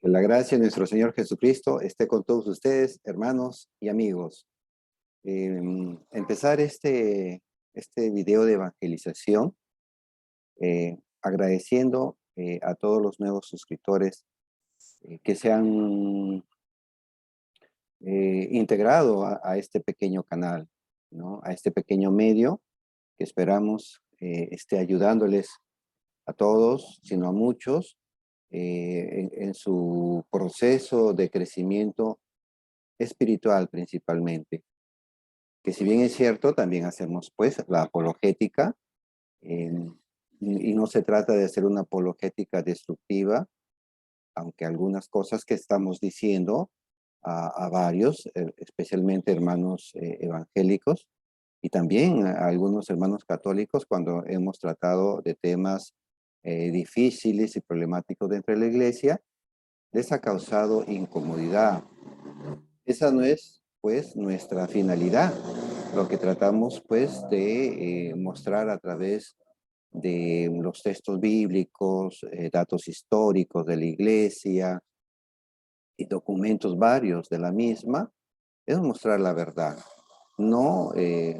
Que la gracia de nuestro Señor Jesucristo esté con todos ustedes, hermanos y amigos. Empezar este video de evangelización agradeciendo a todos los nuevos suscriptores que se han integrado a este pequeño canal, ¿no? A este pequeño medio que esperamos esté ayudándoles a todos, sino a muchos, en su proceso de crecimiento espiritual principalmente. Que si bien es cierto, también hacemos pues la apologética, eh, y no se trata de hacer una apologética destructiva, aunque algunas cosas que estamos diciendo a varios, especialmente hermanos evangélicos, y también a algunos hermanos católicos cuando hemos tratado de temas difíciles y problemáticos dentro de la iglesia, les ha causado incomodidad. Esa no es, pues, nuestra finalidad. Lo que tratamos, pues, de mostrar a través de los textos bíblicos, datos históricos de la iglesia y documentos varios de la misma, es mostrar la verdad. No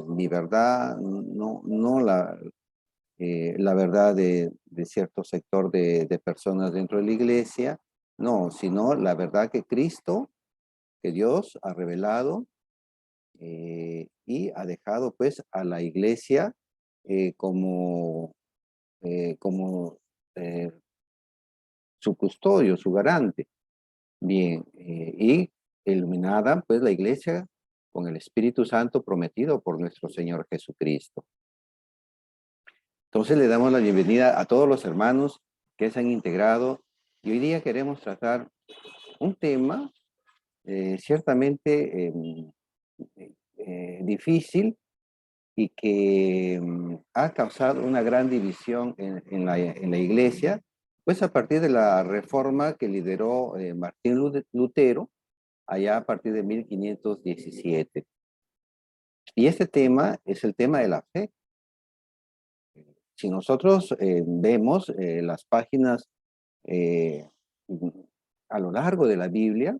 mi verdad, no la verdad de cierto sector de personas dentro de la iglesia, no, sino la verdad que Cristo, que Dios ha revelado y ha dejado pues a la iglesia como eh, su custodio, su garante. Bien, y iluminada pues la iglesia con el Espíritu Santo prometido por nuestro Señor Jesucristo. Entonces le damos la bienvenida a todos los hermanos que se han integrado y hoy día queremos tratar un tema ciertamente difícil y que ha causado una gran división en la iglesia, pues a partir de la reforma que lideró Martín Lutero, allá a partir de 1517. Y este tema es el tema de la fe. Si nosotros vemos las páginas eh, a lo largo de la Biblia,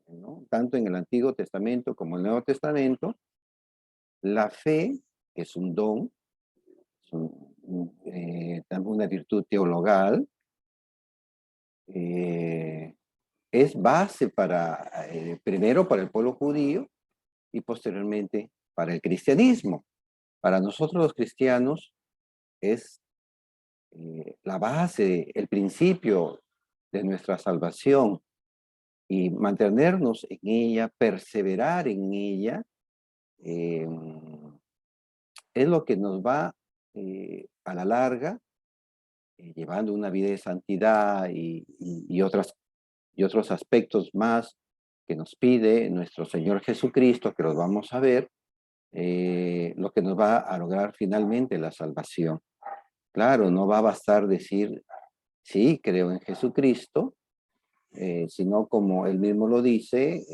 ¿no? Tanto en el Antiguo Testamento como en el Nuevo Testamento, la fe es un don, es una virtud teologal, es base primero para el pueblo judío y posteriormente para el cristianismo. Para nosotros los cristianos es la base, el principio de nuestra salvación y mantenernos en ella, perseverar en ella, eh, es lo que nos va a la larga llevando una vida de santidad y otros aspectos más que nos pide nuestro Señor Jesucristo, que los vamos a ver, lo que nos va a lograr finalmente la salvación. Claro, no va a bastar decir, sí, creo en Jesucristo, sino como él mismo lo dice,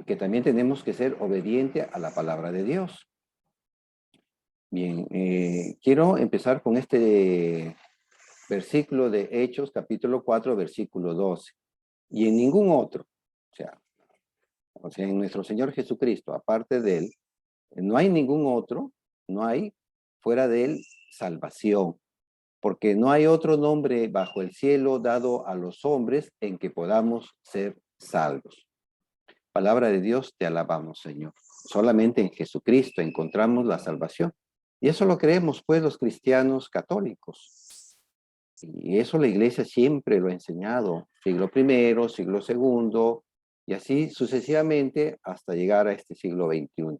que también tenemos que ser obedientes a la palabra de Dios. Bien, quiero empezar con este versículo de Hechos, capítulo 4, versículo 12. Y en ningún otro, o sea, en nuestro Señor Jesucristo, aparte de él, no hay ningún otro, no hay fuera de él salvación, porque no hay otro nombre bajo el cielo dado a los hombres en que podamos ser salvos. Palabra de Dios, te alabamos, Señor. Solamente en Jesucristo encontramos la salvación. Y eso lo creemos, pues, los cristianos católicos. Y eso la iglesia siempre lo ha enseñado, siglo I, siglo II, y así sucesivamente hasta llegar a este siglo XXI.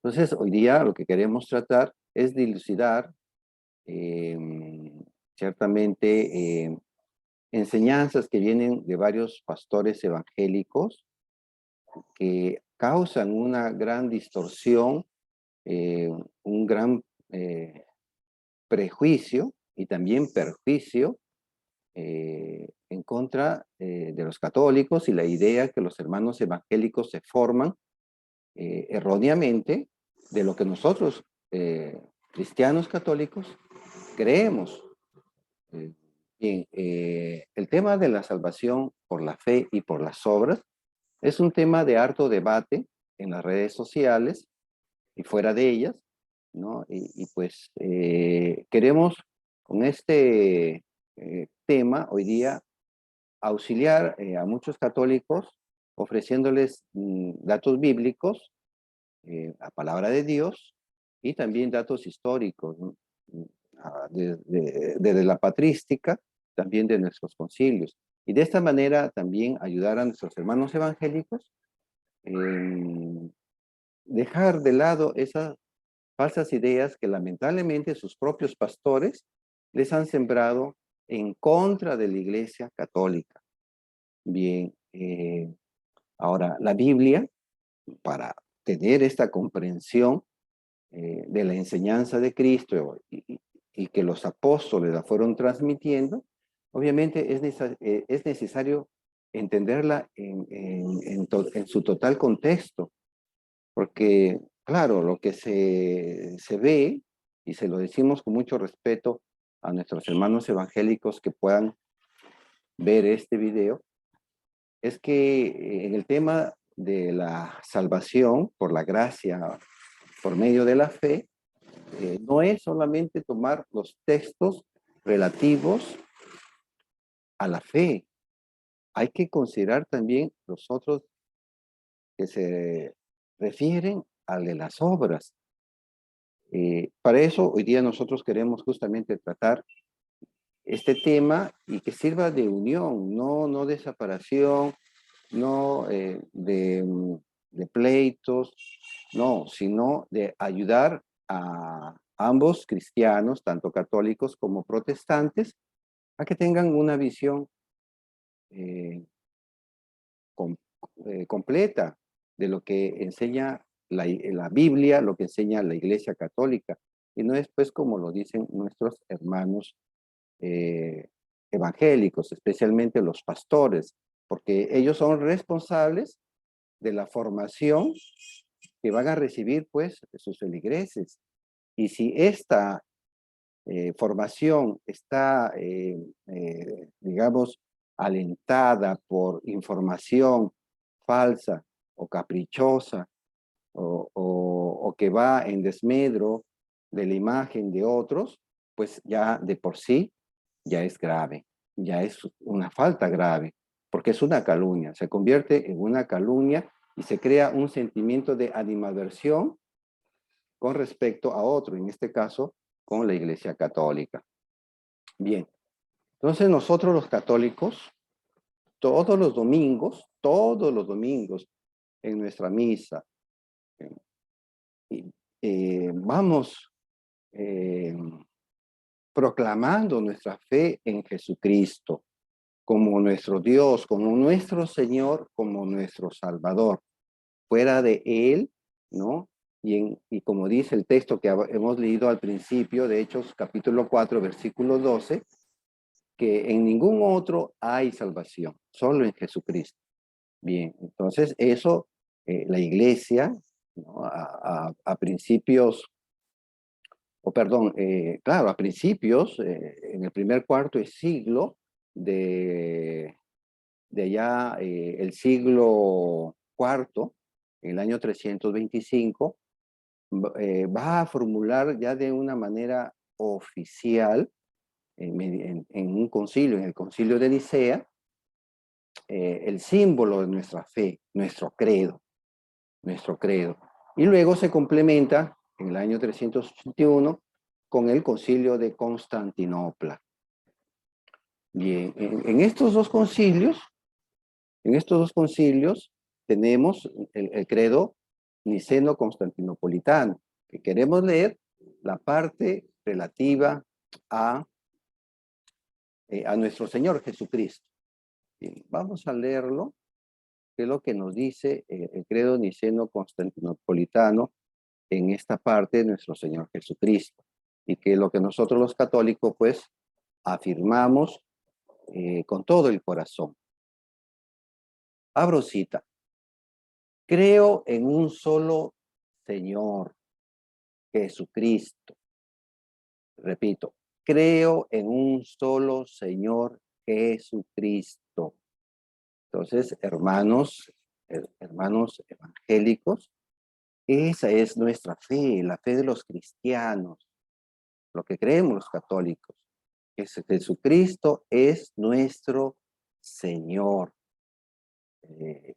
Entonces, hoy día lo que queremos tratar es dilucidar ciertamente enseñanzas que vienen de varios pastores evangélicos que causan una gran distorsión, un gran prejuicio y también perjuicio en contra de los católicos y la idea que los hermanos evangélicos se forman erróneamente de lo que nosotros, cristianos católicos, creemos. Bien, el tema de la salvación por la fe y por las obras es un tema de harto debate en las redes sociales y fuera de ellas, ¿no? Pues queremos con este tema hoy día auxiliar a muchos católicos ofreciéndoles datos bíblicos, la palabra de Dios y también datos históricos, ¿no? Desde la patrística, también de nuestros concilios. Y de esta manera también ayudar a nuestros hermanos evangélicos en dejar de lado esas falsas ideas que lamentablemente sus propios pastores les han sembrado en contra de la Iglesia Católica. Bien, ahora la Biblia, para tener esta comprensión de la enseñanza de Cristo y que los apóstoles la fueron transmitiendo, obviamente es necesario entenderla en su total contexto, porque, claro, lo que se ve, y se lo decimos con mucho respeto a nuestros hermanos evangélicos que puedan ver este video, es que en el tema de la salvación por la gracia, por medio de la fe, no es solamente tomar los textos relativos a la fe, hay que considerar también los otros que se refieren a de las obras. Para eso, hoy día nosotros queremos justamente tratar este tema y que sirva de unión, no de separación, no de pleitos, no, sino de ayudar a ambos cristianos, tanto católicos como protestantes, a que tengan una visión eh, com- completa de lo que enseña la Biblia, lo que enseña la Iglesia Católica, y no es pues como lo dicen nuestros hermanos eh, evangélicos, especialmente los pastores, porque ellos son responsables de la formación que van a recibir pues sus feligreses. Y si esta formación está, digamos, alentada por información falsa o caprichosa o que va en desmedro de la imagen de otros, pues ya de por sí ya es grave, ya es una falta grave, porque es una calumnia, se convierte en una calumnia y se crea un sentimiento de animadversión con respecto a otro, en este caso con la Iglesia Católica. Bien, entonces nosotros los católicos, todos los domingos en nuestra misa, vamos eh, proclamando nuestra fe en Jesucristo como nuestro Dios, como nuestro Señor, como nuestro Salvador. Fuera de Él, ¿no? Y como dice el texto que hemos leído al principio de Hechos capítulo 4, versículo 12, que en ningún otro hay salvación, solo en Jesucristo. Bien, entonces eso, la iglesia, ¿no? A principios, o perdón, claro, a principios, en el primer cuarto de siglo de allá, el siglo cuarto, en el año 325, va a formular ya de una manera oficial en un concilio, en el concilio de Nicea, el símbolo de nuestra fe, nuestro credo. Y luego se complementa en el año 381 con el concilio de Constantinopla. Bien, en estos dos concilios tenemos el credo niceno-constantinopolitano, que queremos leer la parte relativa a, a nuestro Señor Jesucristo. Bien, vamos a leerlo, que es lo que nos dice el credo niceno-constantinopolitano en esta parte de nuestro Señor Jesucristo, y que es lo que nosotros los católicos pues afirmamos con todo el corazón. Abro cita. Creo en un solo Señor, Jesucristo. Repito, creo en un solo Señor Jesucristo. Entonces, hermanos evangélicos, esa es nuestra fe, la fe de los cristianos, lo que creemos los católicos, que Jesucristo es nuestro Señor.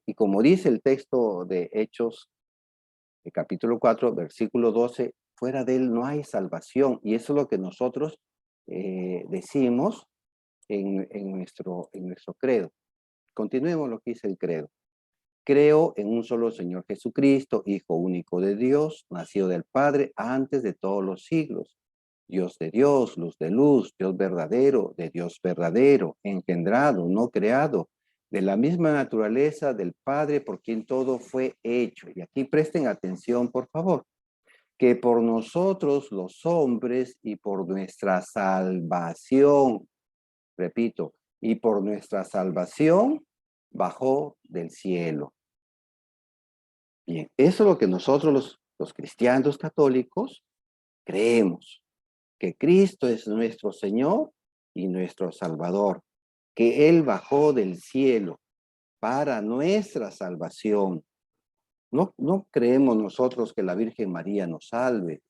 Y como dice el texto de Hechos, capítulo 4, versículo 12, fuera de Él no hay salvación. Y eso es lo que nosotros decimos en nuestro credo. Continuemos lo que dice el credo. Creo en un solo Señor Jesucristo, Hijo único de Dios, nacido del Padre antes de todos los siglos. Dios de Dios, luz de luz, Dios verdadero, de Dios verdadero, engendrado, no creado, de la misma naturaleza del Padre por quien todo fue hecho. Y aquí presten atención, por favor, que por nosotros los hombres y por nuestra salvación, repito, y por nuestra salvación bajó del cielo. Bien, eso es lo que nosotros los cristianos católicos creemos, que Cristo es nuestro Señor y nuestro Salvador, que Él bajó del cielo para nuestra salvación. No creemos nosotros que la Virgen María nos salve.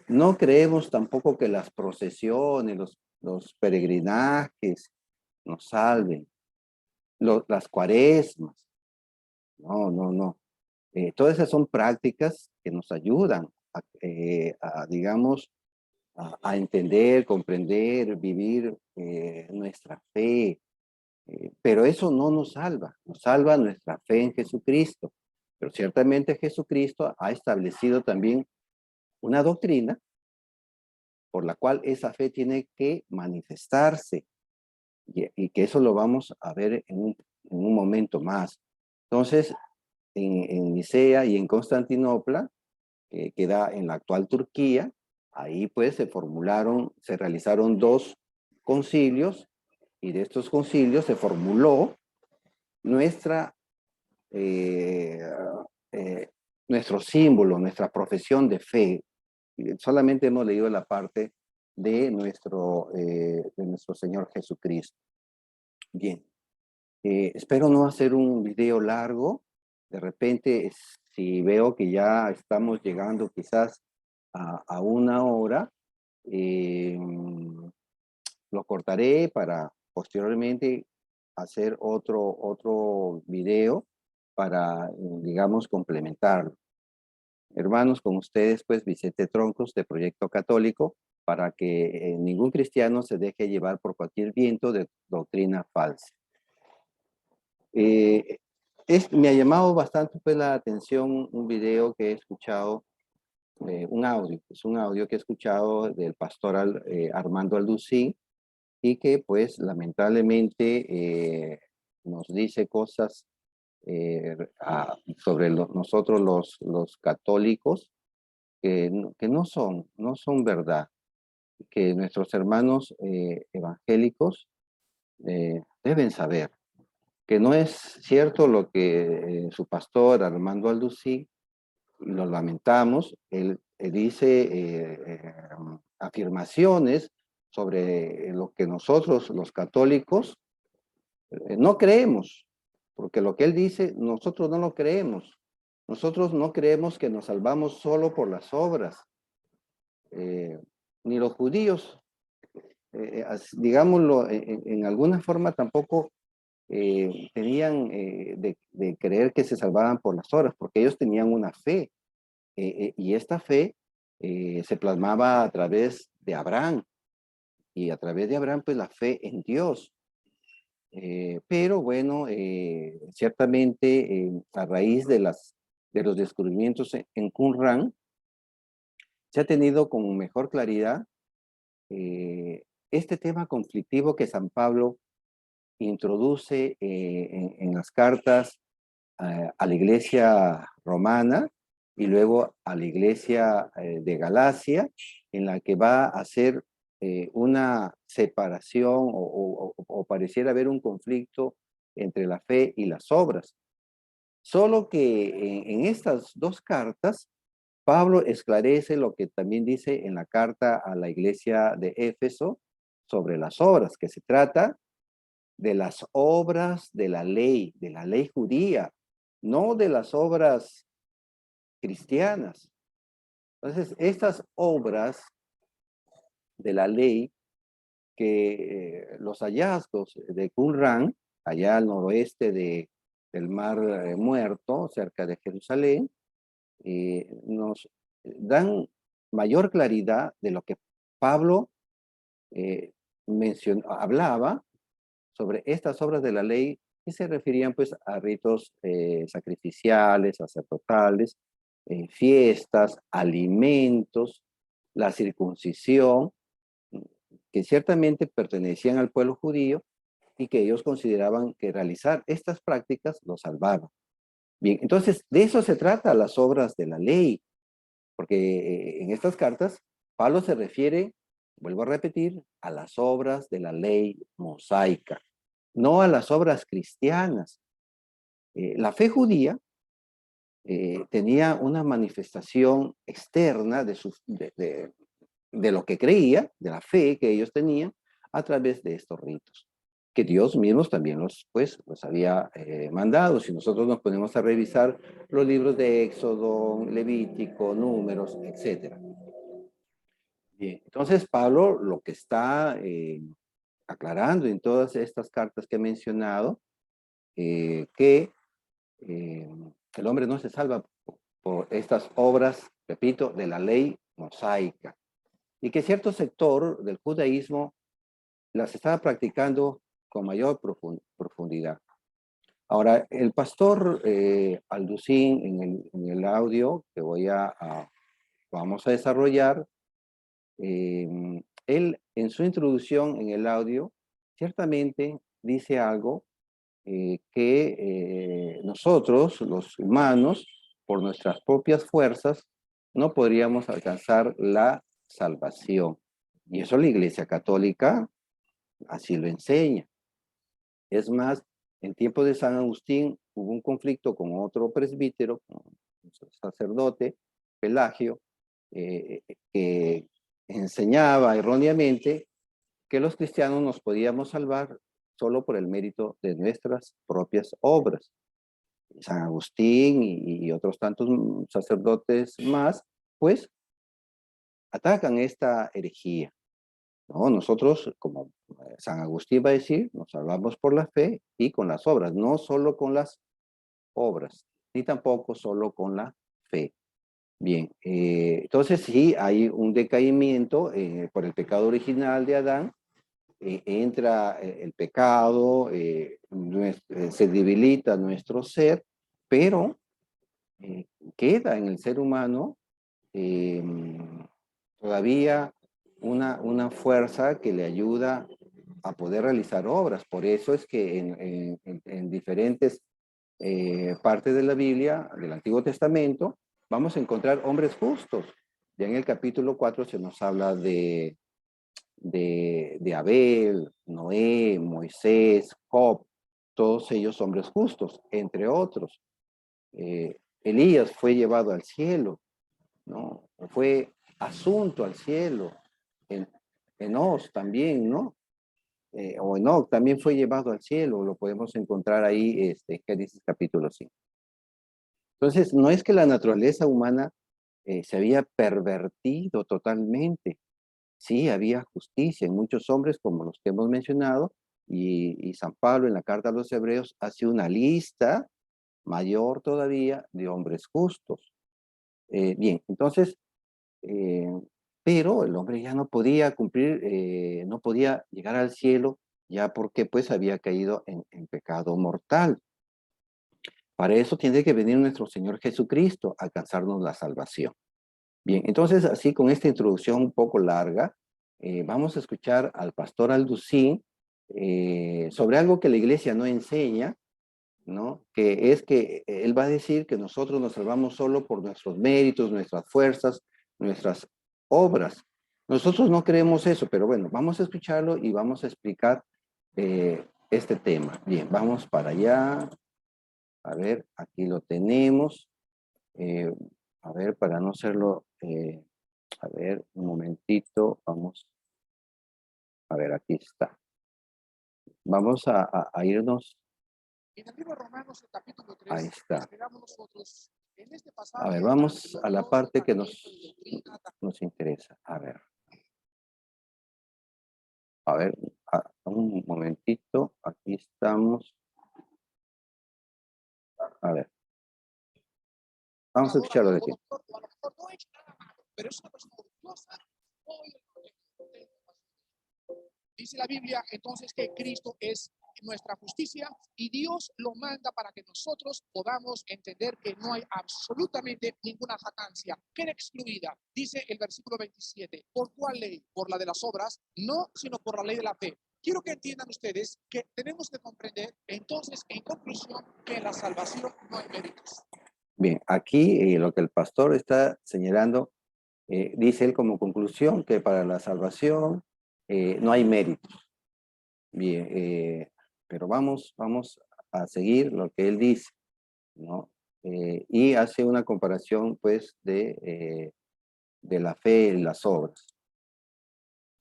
No creemos tampoco que las procesiones, los peregrinajes nos salven, las cuaresmas. No. Todas esas son prácticas que nos ayudan digamos, a entender, comprender, vivir nuestra fe. Pero eso no nos salva nuestra fe en Jesucristo. Pero ciertamente Jesucristo ha establecido también una doctrina por la cual esa fe tiene que manifestarse y que eso lo vamos a ver en un momento más. Entonces, en Nicea y en Constantinopla, que queda en la actual Turquía, ahí pues se realizaron dos concilios y de estos concilios se formuló nuestra, eh, eh, nuestro símbolo, nuestra profesión de fe. Solamente hemos leído la parte de nuestro Señor Jesucristo. Bien, espero no hacer un video largo. De repente, si veo que ya estamos llegando quizás a una hora, eh, lo cortaré para posteriormente hacer otro video para, digamos, complementarlo. Hermanos, con ustedes, pues, Vicente Troncos, de Proyecto Católico, para que ningún cristiano se deje llevar por cualquier viento de doctrina falsa. Me ha llamado bastante pues, la atención un video que he escuchado, es un audio que he escuchado del pastor Armando Alducín, y que pues lamentablemente nos dice cosas sobre nosotros los católicos que no son verdad, que nuestros hermanos evangélicos deben saber que no es cierto lo que su pastor Armando Alducí, y lo lamentamos, él dice afirmaciones sobre lo que nosotros los católicos no creemos, porque lo que él dice nosotros no lo creemos. Nosotros no creemos que nos salvamos solo por las obras, ni los judíos, digámoslo, en alguna forma tampoco tenían de creer que se salvaban por las obras, porque ellos tenían una fe, y esta fe se plasmaba a través de Abraham, y a través de Abraham, pues la fe en Dios. Pero bueno, ciertamente a raíz de los descubrimientos en Qumran, se ha tenido con mejor claridad este tema conflictivo que San Pablo introduce en las cartas a la iglesia romana y luego a la iglesia de Galacia, en la que va a hacer una separación o pareciera haber un conflicto entre la fe y las obras. Solo que en estas dos cartas Pablo esclarece lo que también dice en la carta a la iglesia de Éfeso sobre las obras, que se trata de las obras de la ley judía, no de las obras cristianas. Entonces, estas obras de la ley, que los hallazgos de Qumran, allá al noroeste del Mar Muerto, cerca de Jerusalén, nos dan mayor claridad de lo que Pablo hablaba sobre estas obras de la ley, que se referían pues a ritos sacrificiales, sacerdotales, fiestas, alimentos, la circuncisión, que ciertamente pertenecían al pueblo judío y que ellos consideraban que realizar estas prácticas los salvaba. Bien, entonces de eso se trata las obras de la ley, porque en estas cartas Pablo se refiere, vuelvo a repetir, a las obras de la ley mosaica, no a las obras cristianas. La fe judía tenía una manifestación externa de lo que creía, de la fe que ellos tenían, a través de estos ritos, que Dios mismo también los había mandado. Si nosotros nos ponemos a revisar los libros de Éxodo, Levítico, Números, etc. Bien, entonces Pablo lo que está aclarando en todas estas cartas que he mencionado, que el hombre no se salva por estas obras, repito, de la ley mosaica, y que cierto sector del judaísmo las estaba practicando con mayor profundidad. Ahora, el pastor Alducín, en el audio que vamos a desarrollar, él en su introducción en el audio, ciertamente dice algo que nosotros, los humanos, por nuestras propias fuerzas, no podríamos alcanzar la salvación. Y eso la Iglesia Católica así lo enseña. Es más, en tiempo de San Agustín hubo un conflicto con otro presbítero, con un sacerdote, Pelagio, que enseñaba erróneamente que los cristianos nos podíamos salvar solo por el mérito de nuestras propias obras. San Agustín y otros tantos sacerdotes más, pues atacan esta herejía. No, nosotros, como San Agustín va a decir, nos salvamos por la fe y con las obras, no solo con las obras, ni tampoco solo con la fe. Bien, entonces sí, hay un decaimiento por el pecado original de Adán, entra el pecado, se debilita nuestro ser, pero queda en el ser humano eh, todavía una fuerza que le ayuda a poder realizar obras. Por eso es que en diferentes partes de la Biblia, del Antiguo Testamento, vamos a encontrar hombres justos. Ya en el capítulo 4 se nos habla de Abel, Noé, Moisés, Job, todos ellos hombres justos, entre otros. Elías fue llevado al cielo, ¿no? Fue asunto al cielo. En, Enos también, ¿no? O Enoch también fue llevado al cielo, lo podemos encontrar ahí, Génesis capítulo 5. Entonces, no es que la naturaleza humana se había pervertido totalmente. Sí, había justicia en muchos hombres como los que hemos mencionado, y San Pablo en la carta a los Hebreos hace una lista mayor todavía de hombres justos. Bien, entonces, eh, pero el hombre ya no podía cumplir, no podía llegar al cielo ya porque pues había caído en pecado mortal. Para eso tiene que venir nuestro Señor Jesucristo a alcanzarnos la salvación. Bien, entonces así con esta introducción un poco larga, vamos a escuchar al pastor Alducín sobre algo que la iglesia no enseña, ¿no? Que es que él va a decir que nosotros nos salvamos solo por nuestros méritos, nuestras fuerzas, nuestras obras. Nosotros no creemos eso, pero bueno, vamos a escucharlo y vamos a explicar este tema. Bien, vamos para allá. A ver, aquí lo tenemos. Eh, A ver, para no hacerlo, a ver, un momentito, vamos, a ver, aquí está. Vamos a irnos, En el libro de Romanos, el capítulo ahí 3, está. esperamos nosotros en este A ver, pasaje vamos a la maravilloso parte que fragmento de doctrina. nos interesa. A ver, un momentito, aquí estamos. A ver, vamos a Ahora, escucharlo de o aquí. a lo mejor no ha hecho nada malo, pero es una persona orgullosa. Hoy dice la Biblia entonces que Cristo es nuestra justicia y Dios lo manda para que nosotros podamos entender que no hay absolutamente ninguna jactancia, queda excluida. Dice el versículo 27, ¿por cuál ley? ¿Por la de las obras? No, sino por la ley de la fe. Quiero que entiendan ustedes que tenemos que comprender entonces en conclusión que en la salvación no hay méritos. Bien, aquí lo que el pastor está señalando, dice él como conclusión que para la salvación no hay méritos. Bien, pero vamos a seguir lo que él dice, ¿no? Y hace una comparación, pues, de la fe y las obras.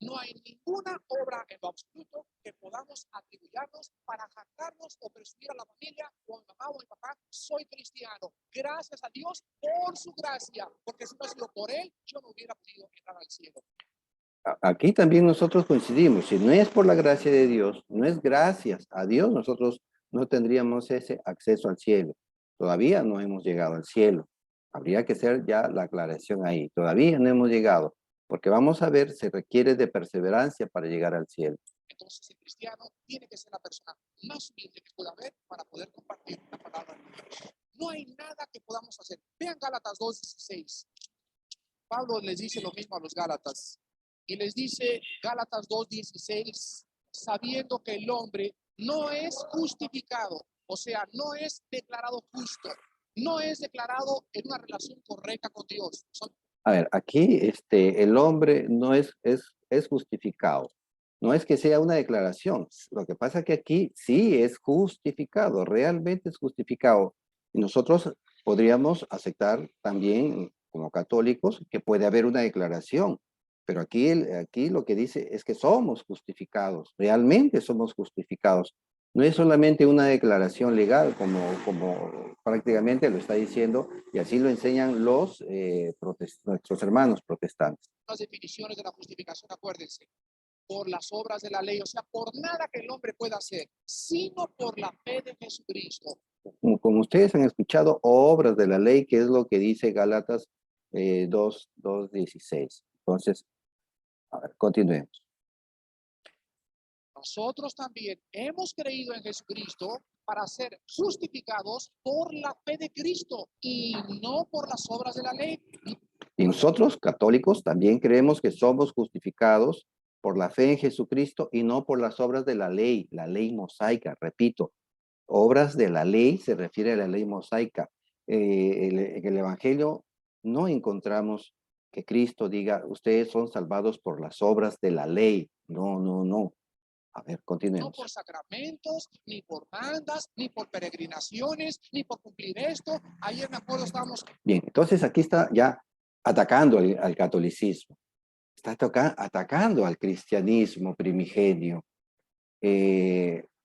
No hay ninguna obra en lo absoluto que podamos atribuirnos para jactarnos o presumir a la familia o a mi mamá o a mi papá. Soy cristiano. Gracias a Dios por su gracia, porque si no ha sido por él, yo no hubiera podido entrar al cielo. Aquí también nosotros coincidimos. Si no es por la gracia de Dios, no es gracias a Dios, nosotros no tendríamos ese acceso al cielo. Todavía no hemos llegado al cielo. Habría que hacer ya la aclaración ahí. Todavía no hemos llegado, porque vamos a ver, se requiere de perseverancia para llegar al cielo. Entonces el cristiano tiene que ser la persona más humilde que pueda haber para poder compartir la palabra de Dios. No hay nada que podamos hacer. Vean Gálatas 2:16. Pablo les dice lo mismo a los Gálatas. Y les dice Gálatas 2:16, sabiendo que el hombre no es justificado, o sea, no es declarado justo, no es declarado en una relación correcta con Dios. A ver, aquí el hombre no es justificado. No es que sea una declaración. Lo que pasa es que aquí sí es justificado, realmente es justificado. Y nosotros podríamos aceptar también, como católicos, que puede haber una declaración. Pero aquí lo que dice es que somos justificados, realmente somos justificados. No es solamente una declaración legal, como prácticamente lo está diciendo, y así lo enseñan nuestros hermanos protestantes. Las definiciones de la justificación, acuérdense, por las obras de la ley, o sea, por nada que el hombre pueda hacer, sino por la fe de Jesucristo. Como ustedes han escuchado, obras de la ley, que es lo que dice Gálatas 2:16. Entonces, a ver, continuemos. Nosotros también hemos creído en Jesucristo para ser justificados por la fe de Cristo y no por las obras de la ley. Y nosotros, católicos, también creemos que somos justificados por la fe en Jesucristo y no por las obras de la ley mosaica. Repito, obras de la ley se refiere a la ley mosaica. En el Evangelio no encontramos que Cristo diga, ustedes son salvados por las obras de la ley. No, no, no. A ver, No continuemos. por sacramentos, ni por mandas, ni por peregrinaciones, ni por cumplir esto. Ayer me acuerdo, estábamos... Bien, entonces aquí está ya atacando al catolicismo. Está atacando al cristianismo primigenio.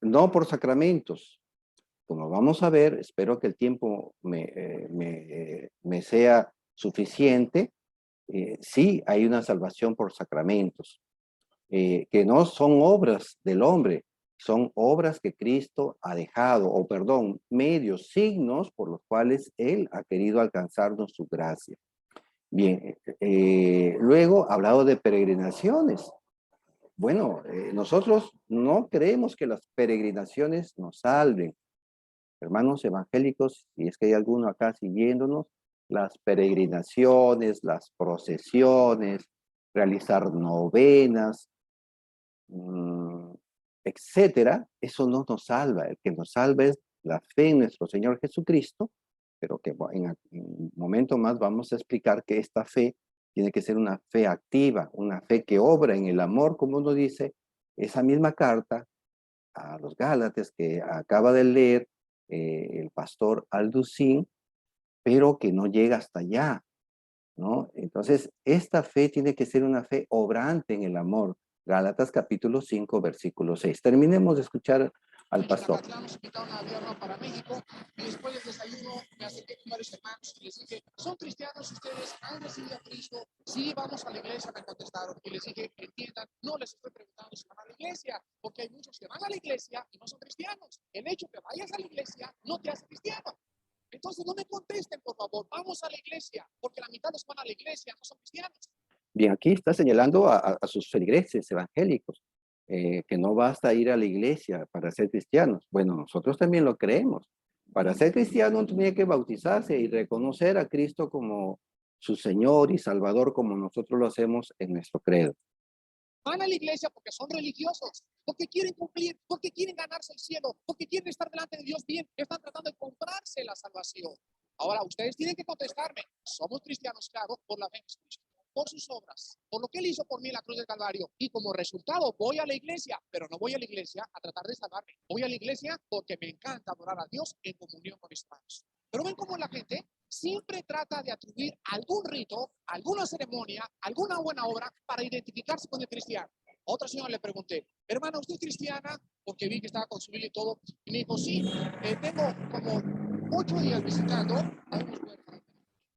No por sacramentos. Como vamos a ver, espero que el tiempo me sea suficiente. Sí, hay una salvación por sacramentos, que no son obras del hombre, son obras que Cristo ha dejado, o perdón, medios, signos por los cuales Él ha querido alcanzarnos su gracia. Bien, luego hablado de peregrinaciones. Bueno, nosotros no creemos que las peregrinaciones nos salven. Hermanos evangélicos, y es que hay alguno acá siguiéndonos, las peregrinaciones, las procesiones, realizar novenas, mm, etcétera, eso no nos salva. El que nos salva es la fe en nuestro Señor Jesucristo, pero que en un momento más vamos a explicar que esta fe tiene que ser una fe activa, una fe que obra en el amor, como uno dice, esa misma carta a los Gálatas que acaba de leer el pastor Alducín, pero que no llega hasta allá. ¿no? Entonces, esta fe tiene que ser una fe obrante en el amor. Gálatas capítulo 5, versículo 6. Terminemos de escuchar al En pastor. Acatlán nos invitaron a Vierno para México y después del desayuno me acerqué con varios hermanos y les dije, ¿son cristianos ustedes? ¿Han recibido a Cristo? Sí, vamos a la iglesia, me contestaron. Y les dije, entiendan, no les estoy preguntando si van a la iglesia, porque hay muchos que van a la iglesia y no son cristianos. El hecho que vayas a la iglesia no te hace cristiano. Entonces no me contesten, por favor, vamos a la iglesia, porque la mitad de los que van a la iglesia no son cristianos. Bien, aquí está señalando a sus feligreses evangélicos, que no basta ir a la iglesia para ser cristianos. Bueno, nosotros también lo creemos. Para ser cristiano uno tiene que bautizarse y reconocer a Cristo como su Señor y Salvador, como nosotros lo hacemos en nuestro credo. Van a la iglesia porque son religiosos, porque quieren cumplir, porque quieren ganarse el cielo, porque quieren estar delante de Dios bien, están tratando de comprarse la salvación. Ahora, ustedes tienen que contestarme, somos cristianos, claro, por la fe en Cristo, por sus obras, por lo que Él hizo por mí en la cruz del Calvario, y como resultado voy a la iglesia, pero no voy a la iglesia a tratar de salvarme, voy a la iglesia porque me encanta adorar a Dios en comunión con mis hermanos. Pero ven cómo la gente siempre trata de atribuir algún rito, alguna ceremonia, alguna buena obra para identificarse con el cristiano. A otra señora le pregunté, hermana, ¿usted es cristiana? Porque vi que estaba con su Biblia y todo. Y me dijo, sí, tengo como 8 días visitando a unos huérfanos.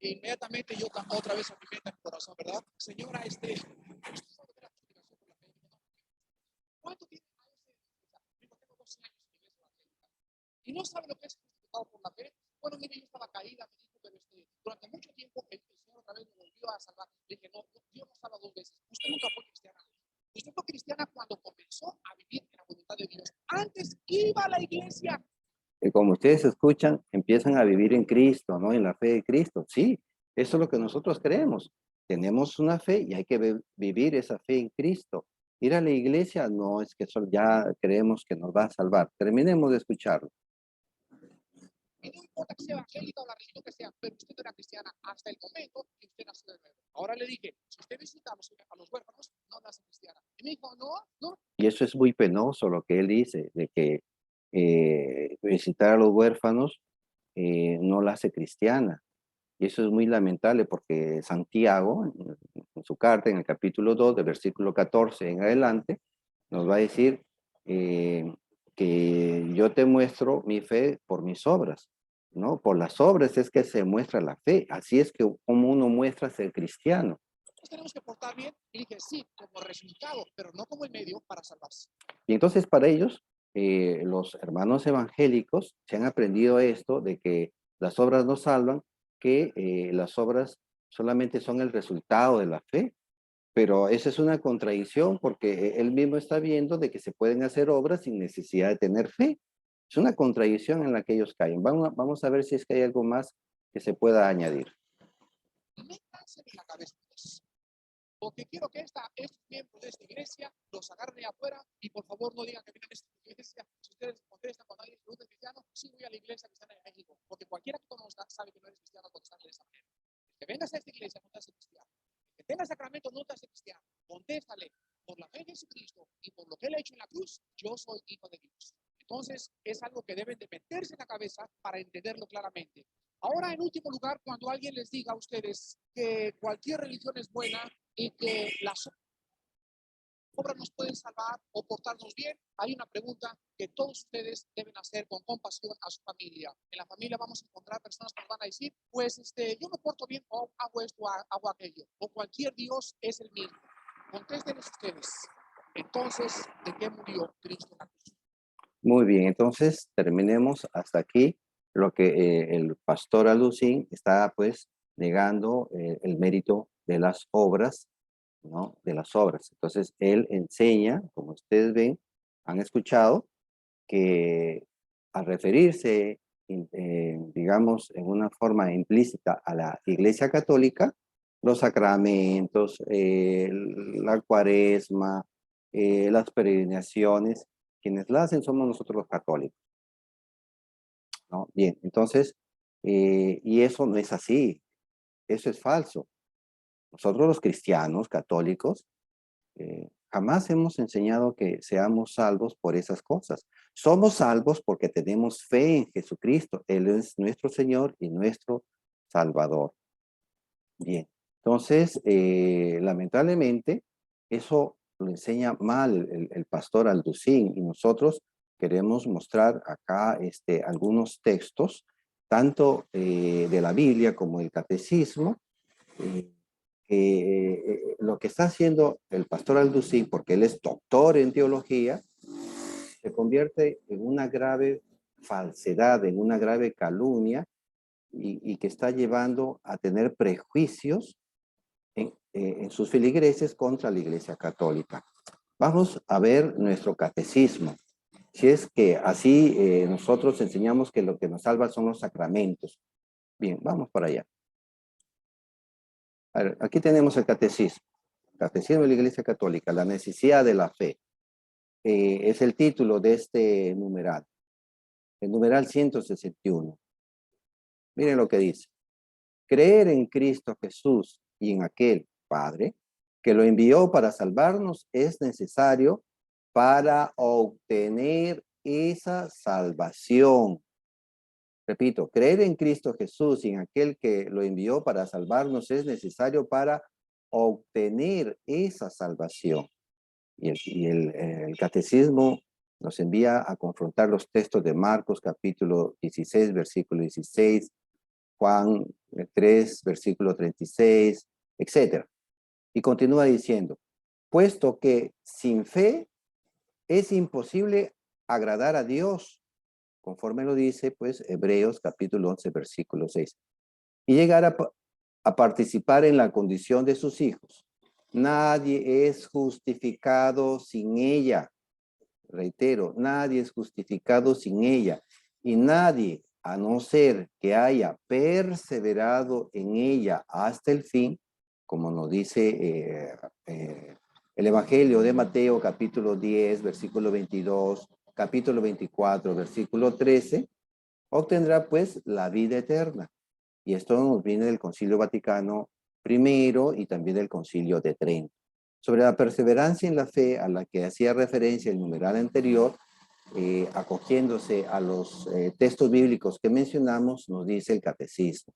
E inmediatamente yo otra vez movimiento en mi corazón, ¿verdad? Señora, ¿usted sabe de la justificación por la fe? ¿Cuánto tiene? Digo, tengo 12 años en la iglesia evangélica. ¿Y no sabe lo que es justificado por la fe? Bueno, mire, yo estaba caída, me dijo, pero durante mucho tiempo el Señor otra vez me volvió a salvar. Le dije, no, Dios no salva 2 veces. Usted nunca fue cristiana. Usted fue cristiana cuando comenzó a vivir en la voluntad de Dios. Antes iba a la iglesia. Y como ustedes escuchan, empiezan a vivir en Cristo, ¿no? En la fe de Cristo. Sí, eso es lo que nosotros creemos. Tenemos una fe y hay que vivir esa fe en Cristo. Ir a la iglesia no es que ya creemos que nos va a salvar. Terminemos de escucharlo. Y no importa que sea evangélica o la religión que sea, pero usted era cristiana hasta el momento que usted nació de nuevo. Ahora le dije, si usted visita a los huérfanos, no nace cristiana. Y me dijo, no, no. Y eso es muy penoso lo que él dice, de que visitar a los huérfanos no la hace cristiana. Y eso es muy lamentable porque Santiago, en su carta, en el capítulo 2, del versículo 14 en adelante, nos va a decir que yo te muestro mi fe por mis obras, ¿no? Por las obras es que se muestra la fe. Así es que como uno muestra ser cristiano. Nos tenemos que portar bien. Y dije, sí, como resultado, pero no como el medio para salvarse. Y entonces para ellos, los hermanos evangélicos se han aprendido esto de que las obras no salvan, que las obras solamente son el resultado de la fe, pero esa es una contradicción porque él mismo está viendo de que se pueden hacer obras sin necesidad de tener fe. Es una contradicción en la que ellos caen. Vamos a ver si es que hay algo más que se pueda añadir. Métanse en la cabeza de eso. Porque quiero que estos miembros de esta iglesia los agarren de afuera y por favor no digan que vienen a esta iglesia. Si ustedes contestan cuando alguien pregunta cristiano, sí voy a la iglesia cristiana de México. Porque cualquiera que conozca sabe que no eres cristiano contestando de esa manera. Que vengas a esta iglesia no te hace cristiano. Que tengas sacramento no te hace cristiano. Contéstale, por la fe en Jesucristo y por lo que Él ha hecho en la cruz, yo soy hijo de Dios. Entonces es algo que deben de meterse en la cabeza para entenderlo claramente. Ahora, en último lugar, cuando alguien les diga a ustedes que cualquier religión es buena y que las obras nos pueden salvar o portarnos bien, hay una pregunta que todos ustedes deben hacer con compasión a su familia. En la familia vamos a encontrar personas que nos van a decir, pues yo me porto bien o hago esto, hago aquello, o cualquier Dios es el mismo. Contéstenles ustedes. Entonces, ¿de qué murió Cristo en la cruz? Muy bien, entonces terminemos hasta aquí lo que el pastor Alucín está pues negando el mérito de las obras, ¿no? De las obras. Entonces él enseña, como ustedes ven, han escuchado, que al referirse, digamos, en una forma implícita a la Iglesia Católica, los sacramentos, la cuaresma, las peregrinaciones, quienes la hacen somos nosotros los católicos, ¿no? Bien, entonces, y eso no es así, eso es falso. Nosotros los cristianos católicos jamás hemos enseñado que seamos salvos por esas cosas. Somos salvos porque tenemos fe en Jesucristo. Él es nuestro Señor y nuestro Salvador. Bien, Entonces, lamentablemente, eso lo enseña mal el pastor Alducín, y nosotros queremos mostrar acá algunos textos, tanto de la Biblia como del Catecismo, eh, lo que está haciendo el pastor Alducín, porque él es doctor en teología, se convierte en una grave falsedad, en una grave calumnia, y que está llevando a tener prejuicios en sus feligreses contra la Iglesia Católica. Vamos a ver nuestro catecismo. Si es que así nosotros enseñamos que lo que nos salva son los sacramentos. Bien, vamos para allá. A ver, aquí tenemos el catecismo. Catecismo de la Iglesia Católica, la necesidad de la fe. Es el título de este numeral. El numeral 161. Miren lo que dice. Creer en Cristo Jesús y en aquel Padre que lo envió para salvarnos es necesario para obtener esa salvación. Repito, creer en Cristo Jesús y en aquel que lo envió para salvarnos es necesario para obtener esa salvación. Y el catecismo nos envía a confrontar los textos de Marcos capítulo 16, versículo 16, Juan 3, versículo 36, etcétera. Y continúa diciendo, puesto que sin fe es imposible agradar a Dios, conforme lo dice, pues, Hebreos capítulo 11, versículo 6, y llegar a participar en la condición de sus hijos. Nadie es justificado sin ella. Reitero, nadie es justificado sin ella. Y nadie, a no ser que haya perseverado en ella hasta el fin, como nos dice el Evangelio de Mateo, capítulo 10, versículo 22, capítulo 24, versículo 13, obtendrá pues la vida eterna. Y esto nos viene del Concilio Vaticano I y también del Concilio de Trento. Sobre la perseverancia en la fe a la que hacía referencia el numeral anterior, acogiéndose a los textos bíblicos que mencionamos, nos dice el catecismo.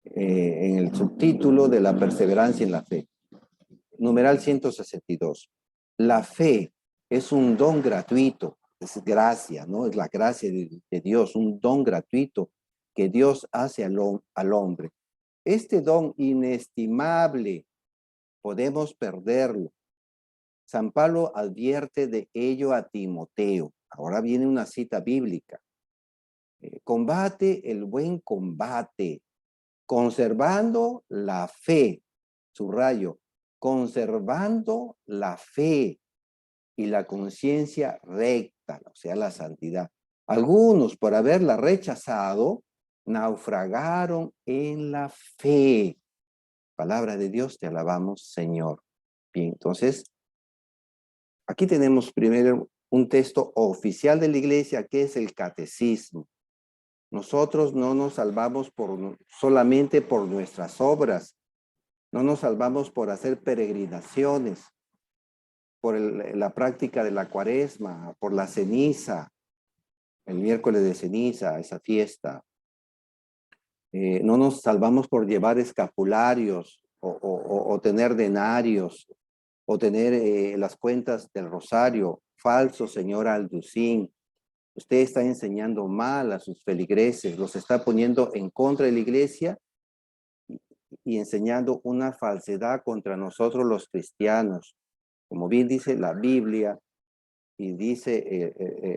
En el subtítulo de la perseverancia en la fe, numeral 162. La fe es un don gratuito, es gracia, ¿no? Es la gracia de Dios, un don gratuito que Dios hace al hombre. Este don inestimable podemos perderlo. San Pablo advierte de ello a Timoteo. Ahora viene una cita bíblica. Combate el buen combate, conservando la fe, subrayo, conservando la fe y la conciencia recta, o sea, la santidad. Algunos, por haberla rechazado, naufragaron en la fe. Palabra de Dios, te alabamos, Señor. Bien, entonces, aquí tenemos primero un texto oficial de la iglesia, que es el catecismo. Nosotros no nos salvamos solamente por nuestras obras, no nos salvamos por hacer peregrinaciones, por la práctica de la cuaresma, por la ceniza, el miércoles de ceniza, esa fiesta. No nos salvamos por llevar escapularios o tener denarios o tener las cuentas del rosario. Falso, señor Alducín. Usted está enseñando mal a sus feligreses, los está poniendo en contra de la iglesia y enseñando una falsedad contra nosotros los cristianos. Como bien dice la Biblia y dice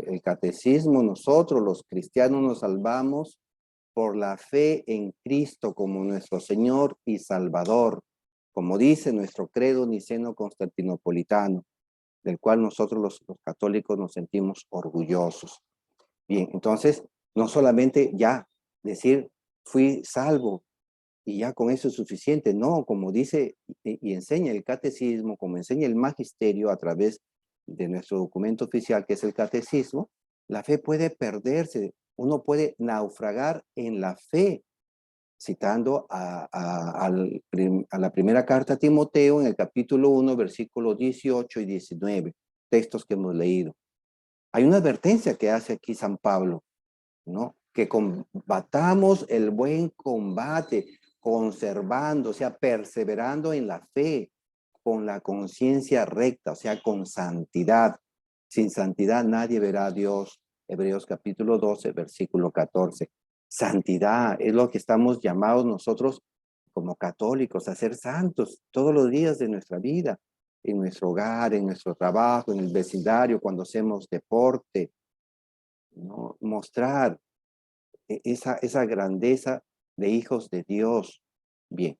el catecismo, nosotros los cristianos nos salvamos por la fe en Cristo como nuestro Señor y Salvador, como dice nuestro credo niceno-constantinopolitano, del cual nosotros los católicos nos sentimos orgullosos. Bien, entonces, no solamente ya decir, fui salvo y ya con eso es suficiente, no, como dice y enseña el catecismo, como enseña el magisterio a través de nuestro documento oficial, que es el catecismo, la fe puede perderse, uno puede naufragar en la fe, citando a la primera carta a Timoteo en el capítulo 1, versículos 18 y 19, textos que hemos leído. Hay una advertencia que hace aquí San Pablo, ¿no? Que combatamos el buen combate, conservando, o sea, perseverando en la fe, con la conciencia recta, o sea, con santidad. Sin santidad nadie verá a Dios. Hebreos capítulo 12, versículo 14. Santidad es lo que estamos llamados nosotros como católicos a ser santos todos los días de nuestra vida, en nuestro hogar, en nuestro trabajo, en el vecindario, cuando hacemos deporte, ¿no? Mostrar esa grandeza de hijos de Dios. Bien,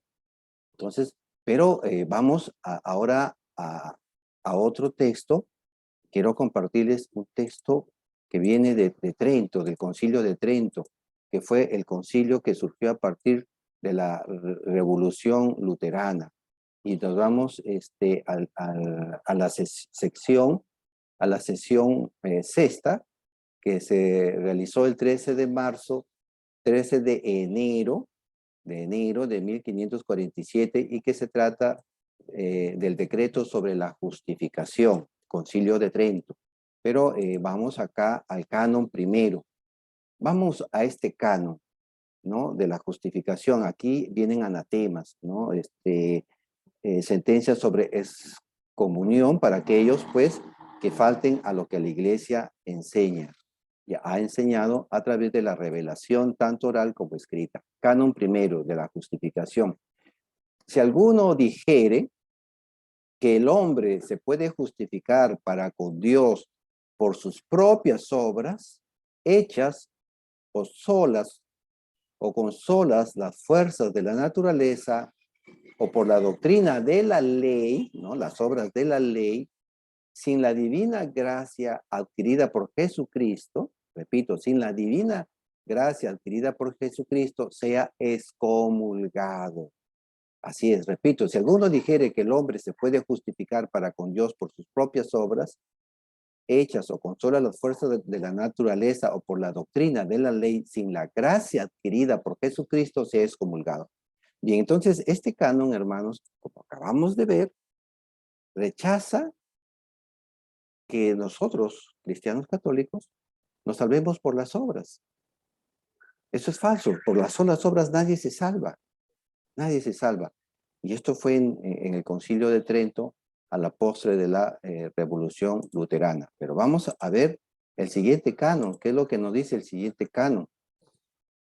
entonces, pero vamos ahora a otro texto. Quiero compartirles un texto que viene de Trento, del Concilio de Trento, que fue el concilio que surgió a partir de la Revolución Luterana. Y nos vamos a la a la sesión sexta, que se realizó el 13 de marzo, 13 de enero de 1547, y que se trata del decreto sobre la justificación, Concilio de Trento. Pero vamos acá al canon primero. Vamos a este canon, ¿no? De la justificación. Aquí vienen anatemas, ¿no? Sentencias sobre excomunión para aquellos, pues, que falten a lo que la iglesia enseña. Ya ha enseñado a través de la revelación, tanto oral como escrita. Canon primero de la justificación. Si alguno dijere que el hombre se puede justificar para con Dios por sus propias obras, hechas o solas o con solas las fuerzas de la naturaleza o por la doctrina de la ley, ¿no? Las obras de la ley, sin la divina gracia adquirida por Jesucristo, repito, sin la divina gracia adquirida por Jesucristo, sea excomulgado. Así es, repito, si alguno dijere que el hombre se puede justificar para con Dios por sus propias obras, hechas o con solas las fuerzas de la naturaleza o por la doctrina de la ley, sin la gracia adquirida por Jesucristo, sea excomulgado. Bien, entonces este canon, hermanos, como acabamos de ver, rechaza que nosotros, cristianos católicos, nos salvemos por las obras. Eso es falso. Por las solas obras nadie se salva. Nadie se salva. Y esto fue en el Concilio de Trento a la postre de la Revolución Luterana. Pero vamos a ver el siguiente canon. ¿Qué es lo que nos dice el siguiente canon?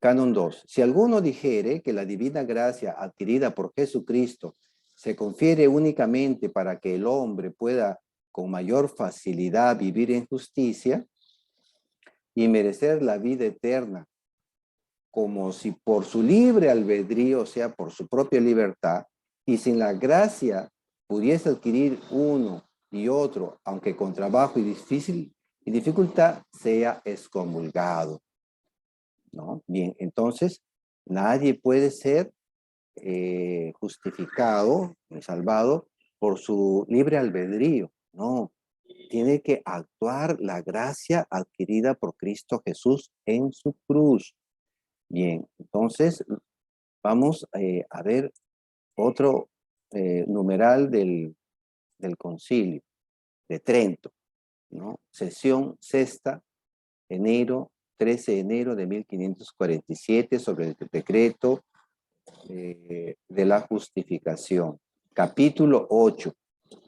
Canon 2. Si alguno dijere que la divina gracia adquirida por Jesucristo se confiere únicamente para que el hombre pueda con mayor facilidad vivir en justicia y merecer la vida eterna, como si por su libre albedrío, o sea, por su propia libertad, y sin la gracia pudiese adquirir uno y otro, aunque con trabajo y dificultad, sea excomulgado, ¿no? Bien, entonces, nadie puede ser justificado, salvado, por su libre albedrío, no. Tiene que actuar la gracia adquirida por Cristo Jesús en su cruz. Bien, entonces vamos a ver otro numeral del concilio de Trento, ¿no? Sesión sexta, enero, 13 de enero de 1547, sobre el decreto de la justificación. Capítulo 8.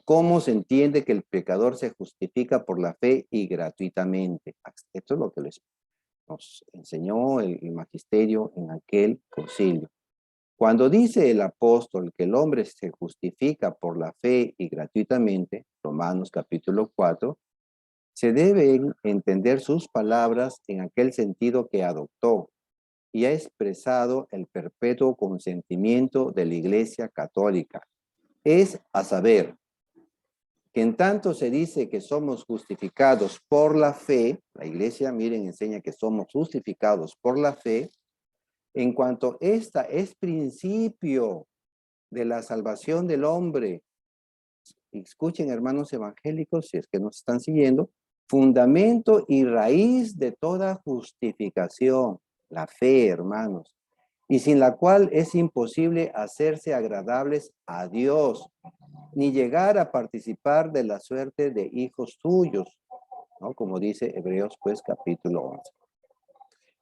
¿Cómo se entiende que el pecador se justifica por la fe y gratuitamente? Esto es lo que nos enseñó el magisterio en aquel concilio. Cuando dice el apóstol que el hombre se justifica por la fe y gratuitamente, Romanos capítulo 4, se deben entender sus palabras en aquel sentido que adoptó y ha expresado el perpetuo consentimiento de la Iglesia Católica. Es a saber, que en tanto se dice que somos justificados por la fe, la Iglesia, miren, enseña que somos justificados por la fe, en cuanto esta es principio de la salvación del hombre. Escuchen, hermanos evangélicos, si es que nos están siguiendo, fundamento y raíz de toda justificación, la fe, hermanos, y sin la cual es imposible hacerse agradables a Dios, ni llegar a participar de la suerte de hijos suyos, ¿no? Como dice Hebreos, pues, capítulo 11.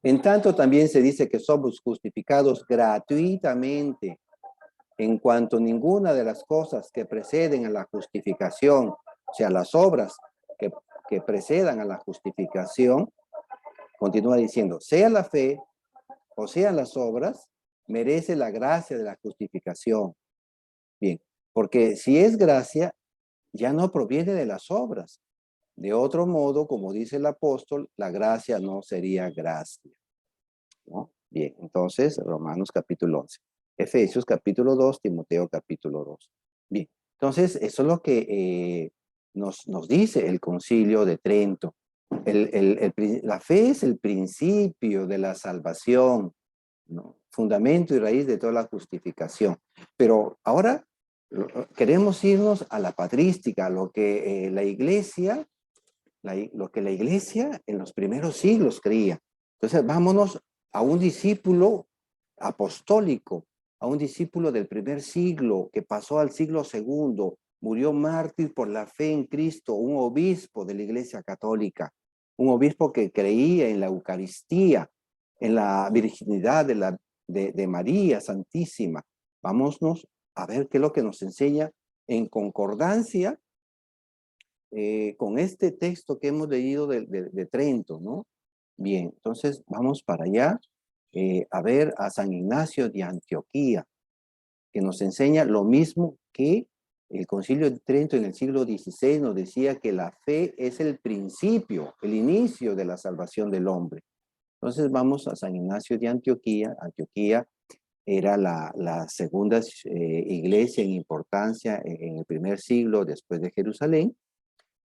En tanto, también se dice que somos justificados gratuitamente en cuanto ninguna de las cosas que preceden a la justificación, o sea, las obras que precedan a la justificación, continúa diciendo, sea la fe o sean las obras, merece la gracia de la justificación. Bien, porque si es gracia, ya no proviene de las obras. De otro modo, como dice el apóstol, la gracia no sería gracia, ¿no? Bien, entonces, Romanos capítulo 11. Efesios capítulo 2, Timoteo capítulo 2. Bien, entonces, eso es lo que nos dice el Concilio de Trento. La fe es el principio de la salvación, ¿no? Fundamento y raíz de toda la justificación. Pero ahora queremos irnos a la patrística, a lo que la iglesia, lo que la iglesia en los primeros siglos creía. Entonces, vámonos a un discípulo apostólico, a un discípulo del primer siglo que pasó al siglo segundo, murió mártir por la fe en Cristo, un obispo de la Iglesia Católica, un obispo que creía en la Eucaristía, en la virginidad de María Santísima. Vámonos a ver qué es lo que nos enseña en concordancia con este texto que hemos leído de Trento, ¿no? Bien, entonces vamos para allá a ver a San Ignacio de Antioquía, que nos enseña lo mismo que el Concilio de Trento en el siglo XVI nos decía que la fe es el principio, el inicio de la salvación del hombre. Entonces vamos a San Ignacio de Antioquía. Antioquía era la segunda iglesia en importancia en el primer siglo después de Jerusalén.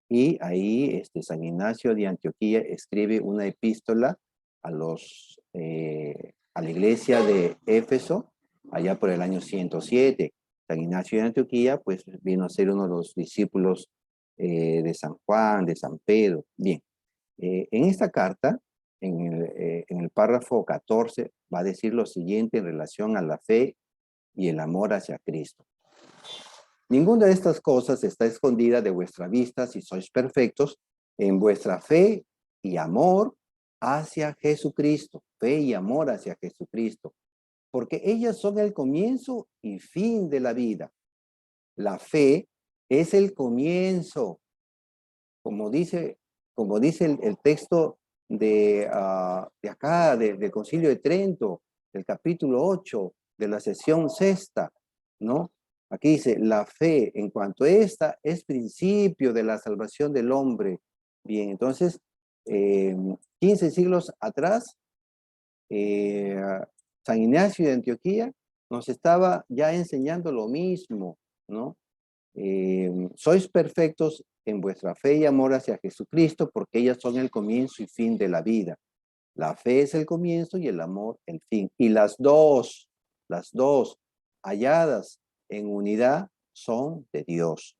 Y ahí San Ignacio de Antioquía escribe una epístola a la iglesia de Éfeso, allá por el año 107. San Ignacio de Antioquía, pues, vino a ser uno de los discípulos de San Juan, de San Pedro. Bien, en esta carta, en el párrafo 14, va a decir lo siguiente en relación a la fe y el amor hacia Cristo. Ninguna de estas cosas está escondida de vuestra vista si sois perfectos en vuestra fe y amor hacia Jesucristo. Fe y amor hacia Jesucristo. Porque ellas son el comienzo y fin de la vida. La fe es el comienzo, como dice el texto de acá, del Concilio de Trento, del capítulo 8, de la sesión sexta, ¿no? Aquí dice, la fe, en cuanto a esta, es principio de la salvación del hombre. Bien, entonces, 15 siglos atrás, eh, San Ignacio de Antioquía nos estaba ya enseñando lo mismo, ¿no? Sois perfectos en vuestra fe y amor hacia Jesucristo, porque ellas son el comienzo y fin de la vida. La fe es el comienzo y el amor el fin. Y las dos, halladas en unidad, son de Dios.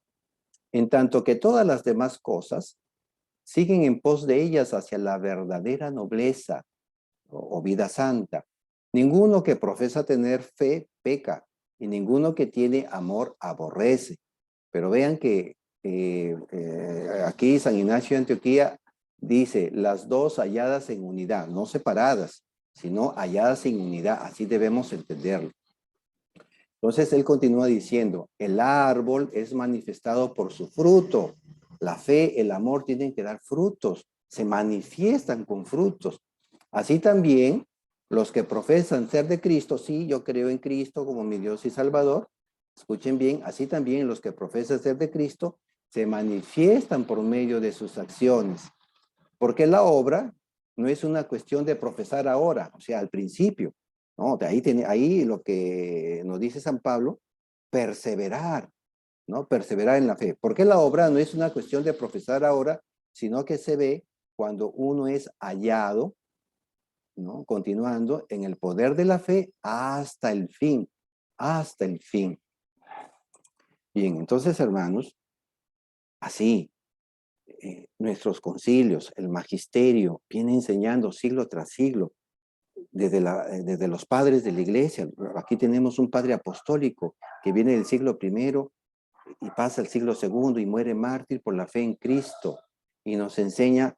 En tanto que todas las demás cosas siguen en pos de ellas hacia la verdadera nobleza o vida santa. Ninguno que profesa tener fe peca, y ninguno que tiene amor aborrece. Pero vean que aquí San Ignacio de Antioquía dice las dos halladas en unidad, no separadas, sino halladas en unidad. Así debemos entenderlo. Entonces él continúa diciendo, el árbol es manifestado por su fruto. La fe, el amor tienen que dar frutos, se manifiestan con frutos. Así también los que profesan ser de Cristo, sí, yo creo en Cristo como mi Dios y Salvador. Escuchen bien, así también los que profesan ser de Cristo se manifiestan por medio de sus acciones. Porque la obra no es una cuestión de profesar ahora, o sea, al principio. No, de ahí lo que nos dice San Pablo, perseverar, ¿no? Perseverar en la fe. Porque la obra no es una cuestión de profesar ahora, sino que se ve cuando uno es hallado, ¿no? Continuando en el poder de la fe hasta el fin, hasta el fin. Bien, entonces, hermanos, así, nuestros concilios, el magisterio, viene enseñando siglo tras siglo, desde los padres de la iglesia. Aquí tenemos un padre apostólico que viene del siglo primero y pasa al siglo segundo y muere mártir por la fe en Cristo y nos enseña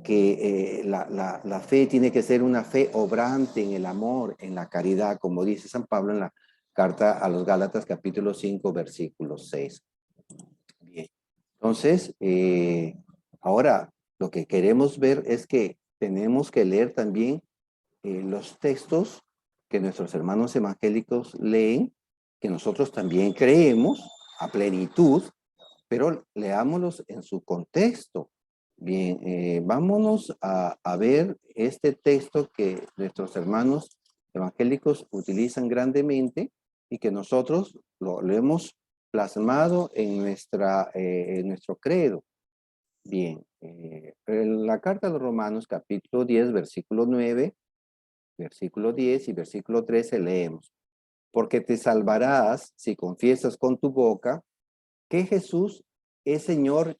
que la fe tiene que ser una fe obrante en el amor, en la caridad, como dice San Pablo en la carta a los Gálatas capítulo 5, versículo 6. Bien. Entonces, ahora lo que queremos ver es que tenemos que leer también los textos que nuestros hermanos evangélicos leen, que nosotros también creemos a plenitud, pero leámoslos en su contexto. Bien, vámonos a ver este texto que nuestros hermanos evangélicos utilizan grandemente y que nosotros lo hemos plasmado en nuestro credo. Bien, en la carta a los Romanos, capítulo 10, versículo 9, versículo 10 y versículo 13 leemos: porque te salvarás si confiesas con tu boca que Jesús es Señor,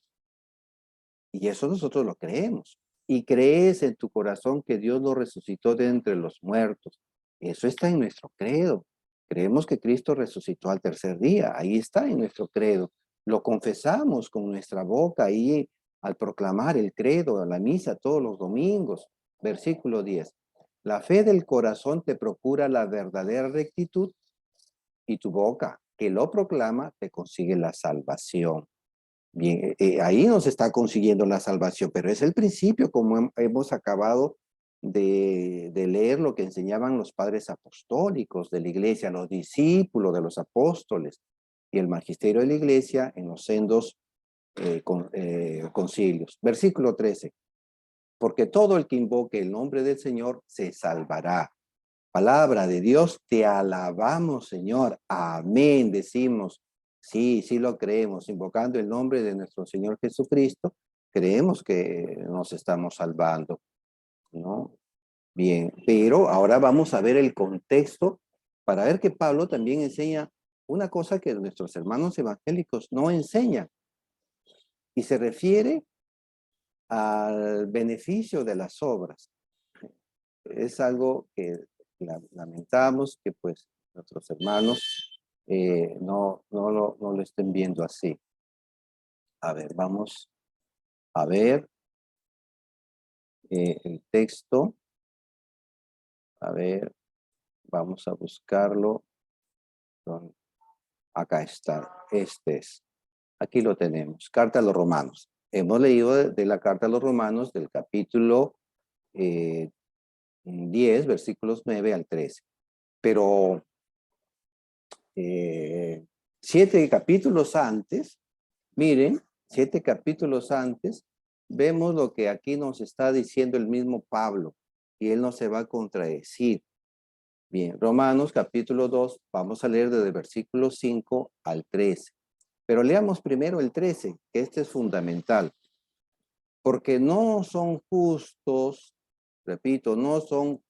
y eso nosotros lo creemos, y crees en tu corazón que Dios lo resucitó de entre los muertos. Eso está en nuestro credo. Creemos que Cristo resucitó al tercer día. Ahí está en nuestro credo. Lo confesamos con nuestra boca ahí al proclamar el credo a la misa todos los domingos. Versículo 10. La fe del corazón te procura la verdadera rectitud y tu boca que lo proclama te consigue la salvación. Bien, ahí nos está consiguiendo la salvación, pero es el principio, como hemos acabado de leer lo que enseñaban los padres apostólicos de la iglesia, los discípulos de los apóstoles y el magisterio de la iglesia en los sendos concilios. Versículo 13. Porque todo el que invoque el nombre del Señor se salvará. Palabra de Dios, te alabamos, Señor. Amén, decimos. Sí, sí lo creemos. Invocando el nombre de nuestro Señor Jesucristo, creemos que nos estamos salvando, ¿no? Bien, pero ahora vamos a ver el contexto para ver que Pablo también enseña una cosa que nuestros hermanos evangélicos no enseñan y se refiere al beneficio de las obras. Es algo que lamentamos que pues nuestros hermanos no lo estén viendo así. A ver, vamos a ver el texto. A ver, vamos a buscarlo. Acá está. Este es. Aquí lo tenemos. Carta a los Romanos. Hemos leído de la carta a los Romanos del capítulo 10, versículos 9 al 13. Pero 7 capítulos antes, miren, 7 capítulos antes, vemos lo que aquí nos está diciendo el mismo Pablo, y él no se va a contradecir. Bien, Romanos capítulo 2, vamos a leer desde el versículo 5 al 13. Pero leamos primero el 13, que este es fundamental. Porque no son justos, repito, no son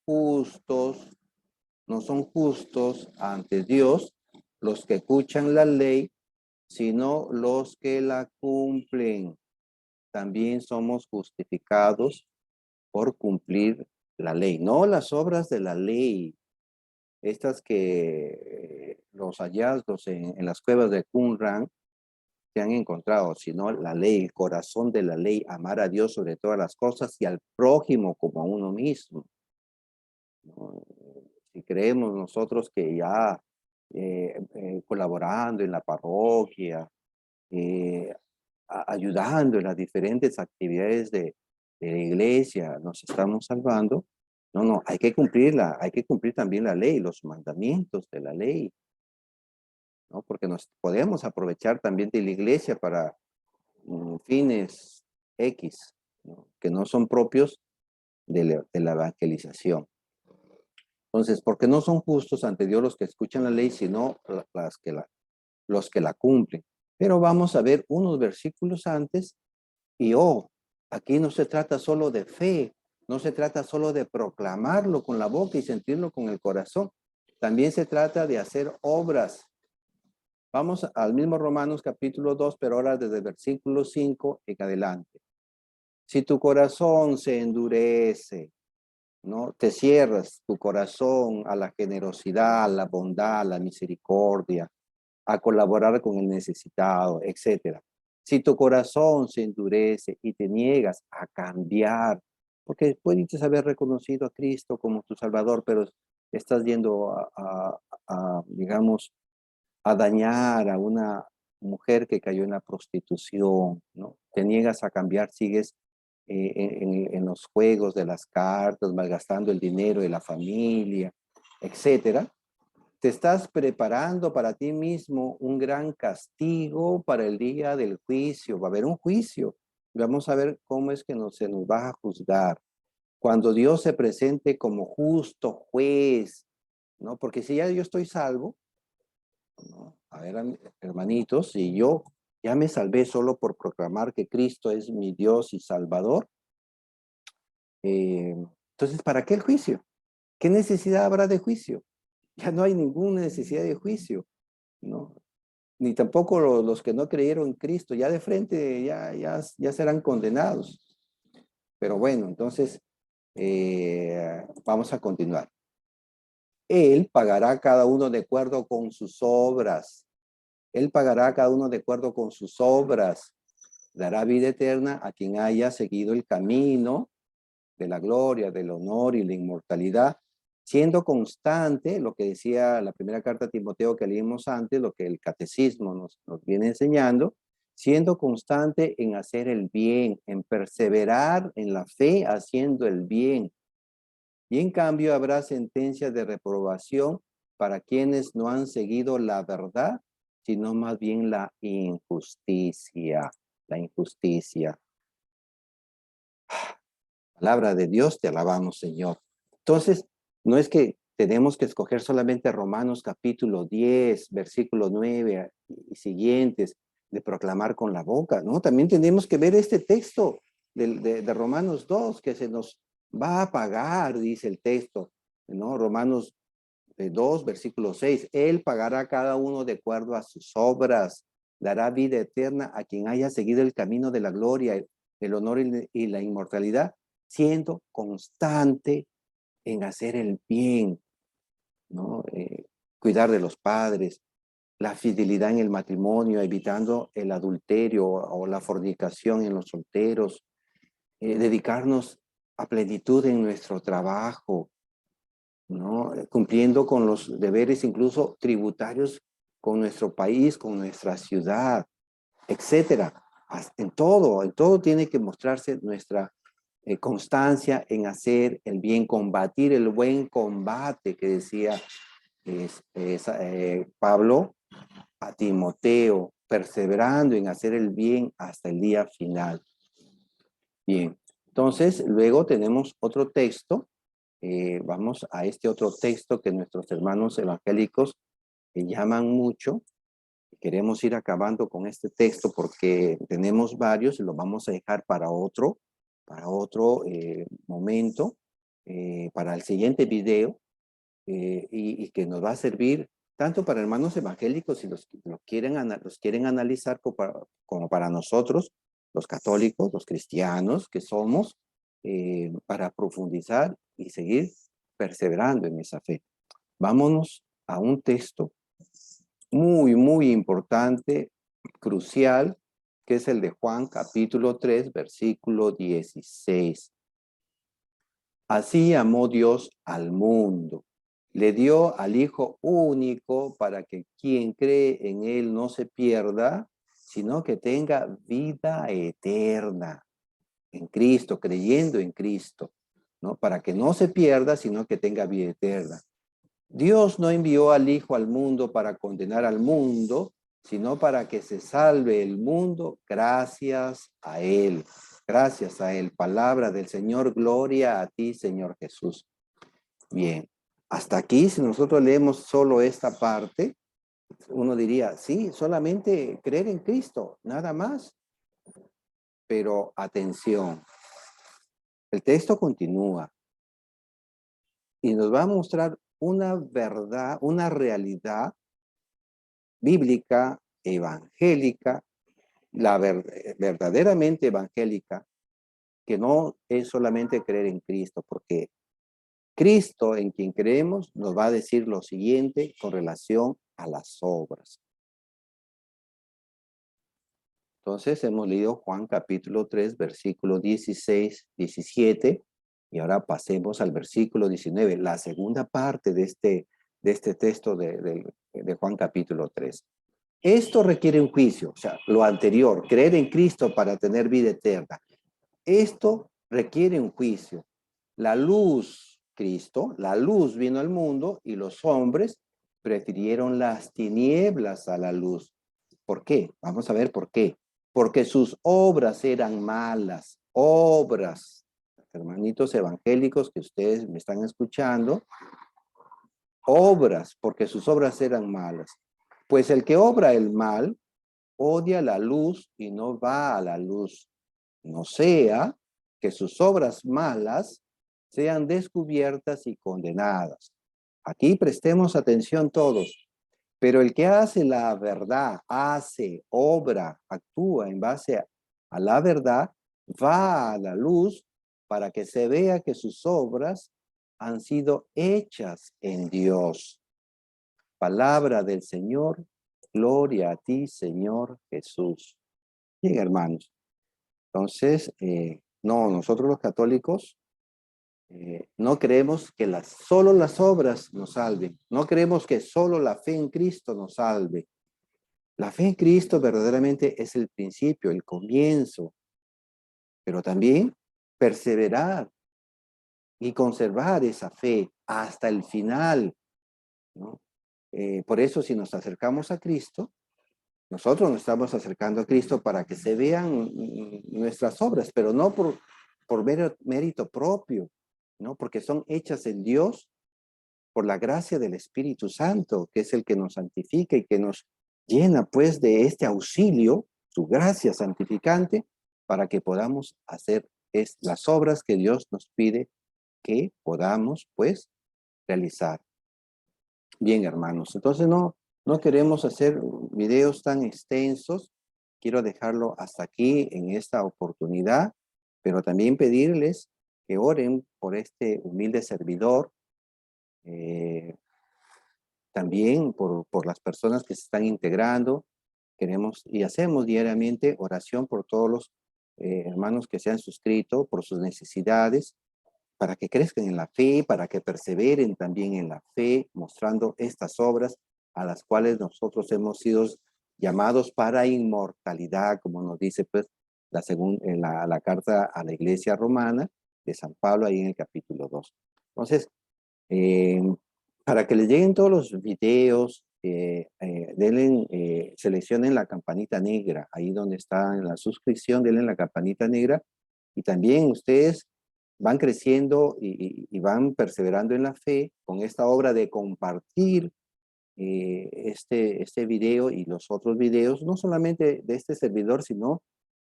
justos ante Dios los que escuchan la ley, sino los que la cumplen. También somos justificados por cumplir la ley, no las obras de la ley, estas que los hallazgos en las cuevas de Qumran se han encontrado, sino la ley, el corazón de la ley, amar a Dios sobre todas las cosas y al prójimo como a uno mismo, ¿no? Si creemos nosotros que ya colaborando en la parroquia, eh, ayudando en las diferentes actividades de la iglesia, nos estamos salvando. No, no, hay que cumplirla, hay que cumplir también la ley, los mandamientos de la ley, ¿no? Porque nos podemos aprovechar también de la iglesia para fines X, ¿no? Que no son propios de la evangelización. Entonces, porque no son justos ante Dios los que escuchan la ley, sino los que la cumplen. Pero vamos a ver unos versículos antes y, aquí no se trata solo de fe, no se trata solo de proclamarlo con la boca y sentirlo con el corazón. También se trata de hacer obras. Vamos al mismo Romanos capítulo 2, pero ahora desde el versículo 5 en adelante. Si tu corazón se endurece, ¿no? Te cierras tu corazón a la generosidad, a la bondad, a la misericordia, a colaborar con el necesitado, etcétera. Si tu corazón se endurece y te niegas a cambiar, porque puedes haber reconocido a Cristo como tu Salvador, pero estás yendo digamos, a dañar a una mujer que cayó en la prostitución, ¿no? Te niegas a cambiar, sigues en los juegos de las cartas, malgastando el dinero de la familia, etcétera. Te estás preparando para ti mismo un gran castigo para el día del juicio. Va a haber un juicio. Vamos a ver cómo es que se nos va a juzgar. Cuando Dios se presente como justo juez, ¿no? Porque si ya yo estoy salvo, ¿no? A ver, hermanitos, si yo ya me salvé solo por proclamar que Cristo es mi Dios y Salvador, entonces, ¿para qué el juicio? ¿Qué necesidad habrá de juicio? Ya no hay ninguna necesidad de juicio, ¿no? Ni tampoco los que no creyeron en Cristo, ya de frente ya serán condenados. Pero bueno, entonces vamos a continuar. Él pagará a cada uno de acuerdo con sus obras. Él pagará a cada uno de acuerdo con sus obras. Dará vida eterna a quien haya seguido el camino de la gloria, del honor y la inmortalidad, siendo constante, lo que decía la primera carta a Timoteo que leímos antes, lo que el catecismo nos viene enseñando, siendo constante en hacer el bien, en perseverar en la fe haciendo el bien. Y en cambio habrá sentencia de reprobación para quienes no han seguido la verdad, sino más bien la injusticia. La injusticia. Palabra de Dios, te alabamos, Señor. Entonces, no es que tenemos que escoger solamente Romanos capítulo 10, versículo 9 y siguientes, de proclamar con la boca, ¿no? También tenemos que ver este texto de Romanos 2, que se nos va a pagar, dice el texto, ¿no? Romanos 2, versículo 6. Él pagará a cada uno de acuerdo a sus obras, dará vida eterna a quien haya seguido el camino de la gloria, el honor y la inmortalidad, siendo constante en hacer el bien, ¿no? Cuidar de los padres, la fidelidad en el matrimonio, evitando el adulterio o la fornicación en los solteros, dedicarnos a plenitud en nuestro trabajo, ¿no? Cumpliendo con los deberes incluso tributarios con nuestro país, con nuestra ciudad, etcétera. En todo tiene que mostrarse nuestra constancia en hacer el bien, combatir el buen combate que decía Pablo a Timoteo, perseverando en hacer el bien hasta el día final. Bien, entonces luego tenemos otro texto. Vamos a este otro texto que nuestros hermanos evangélicos llaman mucho. Queremos ir acabando con este texto porque tenemos varios y lo vamos a dejar para otro momento, para el siguiente video, y que nos va a servir tanto para hermanos evangélicos si los quieren analizar como para nosotros, los católicos, los cristianos que somos, para profundizar y seguir perseverando en esa fe. Vámonos a un texto muy importante, crucial, que es el de Juan capítulo 3, versículo 16. Así amó Dios al mundo. Le dio al Hijo único para que quien cree en Él no se pierda, sino que tenga vida eterna en Cristo, creyendo en Cristo, ¿no? Para que no se pierda, sino que tenga vida eterna. Dios no envió al Hijo al mundo para condenar al mundo, sino para que se salve el mundo gracias a Él. Gracias a Él. Palabra del Señor, gloria a ti, Señor Jesús. Bien, hasta aquí, si nosotros leemos solo esta parte, uno diría, sí, solamente creer en Cristo, nada más. Pero atención, el texto continúa y nos va a mostrar una verdad, una realidad bíblica, evangélica, verdaderamente evangélica, que no es solamente creer en Cristo, porque Cristo en quien creemos nos va a decir lo siguiente con relación a las obras. Entonces hemos leído Juan capítulo 3, versículo 16, 17, y ahora pasemos al versículo 19, la segunda parte de este texto de Juan capítulo 3. Esto requiere un juicio, o sea, lo anterior, creer en Cristo para tener vida eterna. Esto requiere un juicio. La luz, Cristo, la luz vino al mundo y los hombres prefirieron las tinieblas a la luz. ¿Por qué? Vamos a ver por qué. Porque sus obras eran malas. Obras, hermanitos evangélicos que ustedes me están escuchando, obras, porque sus obras eran malas. Pues el que obra el mal odia la luz y no va a la luz, no sea que sus obras malas sean descubiertas y condenadas. Aquí prestemos atención todos. Pero el que hace la verdad, hace, obra, actúa en base a la verdad, va a la luz para que se vea que sus obras han sido hechas en Dios. Palabra del Señor, gloria a ti, Señor Jesús. Bien, hermanos. Entonces, no, nosotros los católicos no creemos que solo las obras nos salven. No creemos que solo la fe en Cristo nos salve. La fe en Cristo verdaderamente es el principio, el comienzo, pero también perseverar y conservar esa fe hasta el final, ¿no? Por eso, si nos acercamos a Cristo, nosotros nos estamos acercando a Cristo para que se vean nuestras obras, pero no por mérito propio, ¿no? Porque son hechas en Dios por la gracia del Espíritu Santo, que es el que nos santifica y que nos llena pues de este auxilio, su gracia santificante, para que podamos hacer las obras que Dios nos pide que podamos pues realizar. Bien, hermanos, entonces no queremos hacer videos tan extensos. Quiero dejarlo hasta aquí en esta oportunidad, pero también pedirles que oren por este humilde servidor, también por las personas que se están integrando. Queremos y hacemos diariamente oración por todos los hermanos que se han suscrito, por sus necesidades, para que crezcan en la fe, para que perseveren también en la fe, mostrando estas obras a las cuales nosotros hemos sido llamados para inmortalidad, como nos dice pues la carta a la iglesia romana de San Pablo, ahí en el capítulo 2. Entonces, eh, para que les lleguen todos los videos, seleccionen la campanita negra, ahí donde está en la suscripción, denle la campanita negra, y también ustedes van creciendo y van perseverando en la fe con esta obra de compartir este video y los otros videos, no solamente de este servidor, sino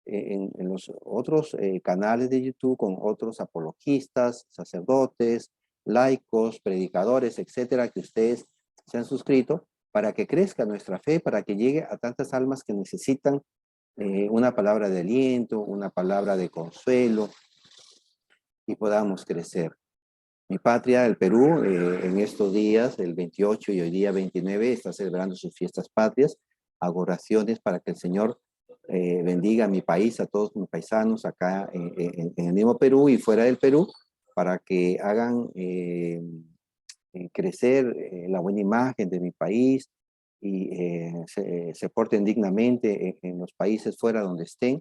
en los otros canales de YouTube con otros apologistas, sacerdotes, laicos, predicadores, etcétera, que ustedes se han suscrito para que crezca nuestra fe, para que llegue a tantas almas que necesitan una palabra de aliento, una palabra de consuelo y podamos crecer. Mi patria, el Perú, en estos días, el 28 y hoy día 29, está celebrando sus fiestas patrias. Hago oraciones para que el Señor bendiga a mi país, a todos mis paisanos acá en el mismo Perú y fuera del Perú, para que hagan crecer la buena imagen de mi país y se porten dignamente en los países fuera donde estén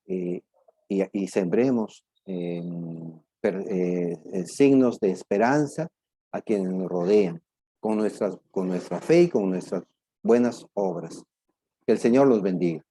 y sembremos signos de esperanza a quienes nos rodean con nuestra fe y con nuestras buenas obras. Que el Señor los bendiga.